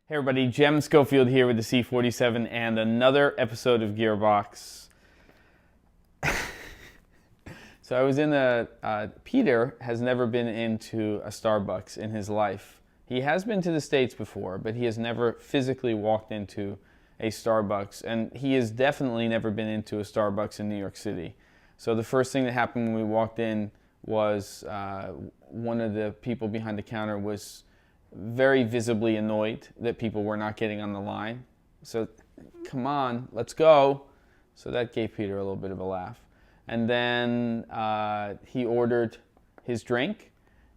Hey everybody, Jem Schofield here with the C47 and another episode of Gearbox. So I was in Peter has never been into a Starbucks in his life. He has been to the States before, but he has never physically walked into a Starbucks, and he has definitely never been into a Starbucks in New York City. So the first thing that happened when we walked in was one of the people behind the counter was very visibly annoyed that people were not getting on the line. So, come on, let's go. So that gave Peter a little bit of a laugh. And then he ordered his drink,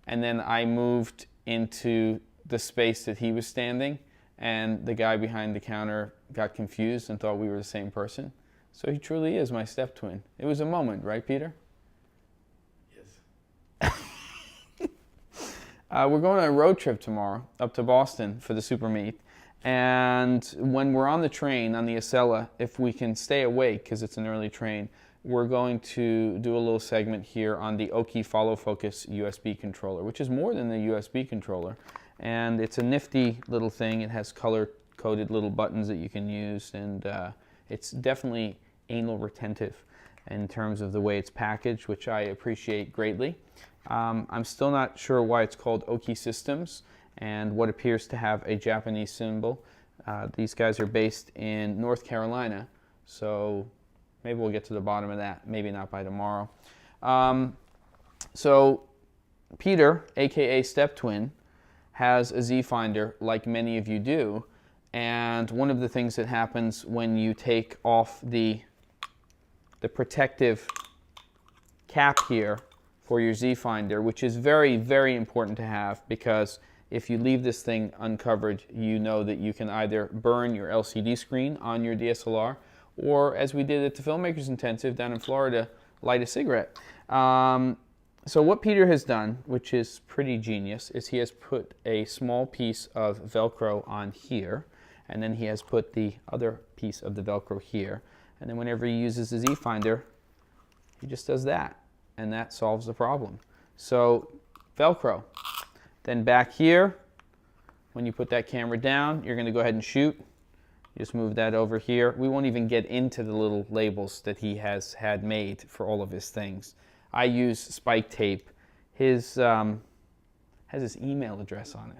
and then I moved into the space that he was standing, and the guy behind the counter got confused and thought we were the same person. So he truly is my step twin. It was a moment, right, Peter? We're going on a road trip tomorrow up to Boston for the Super Meet, and when we're on the train on the Acela, if we can stay awake because it's an early train, we're going to do a little segment here on the Oki Follow Focus USB controller, which is more than the USB controller, and it's a nifty little thing. It has color-coded little buttons that you can use, and it's definitely anal retentive in terms of the way it's packaged, which I appreciate greatly. I'm still not sure why it's called Oki Systems and what appears to have a Japanese symbol. These guys are based in North Carolina, so maybe we'll get to the bottom of that, maybe not by tomorrow. So Peter, aka Step Twin, has a Z Finder like many of you do, and one of the things that happens when you take off the protective cap here for your Z Finder, which is very, very important to have, because if you leave this thing uncovered, you know that you can either burn your LCD screen on your DSLR, or, as we did at the Filmmakers Intensive down in Florida, light a cigarette. So what Peter has done, which is pretty genius, is he has put a small piece of Velcro on here, and then he has put the other piece of the Velcro here, and then whenever he uses the Z Finder, he just does that, and that solves the problem. So Velcro. Then back here, when you put that camera down, you're going to go ahead and shoot. You just move that over here. We won't even get into the little labels that he has had made for all of his things. I use spike tape. His has his email address on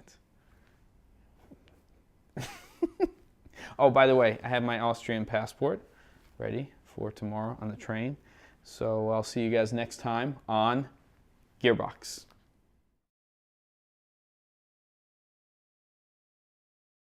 it. Oh, by the way, I have my Austrian passport ready for tomorrow on the train. So I'll see you guys next time on Gearbox.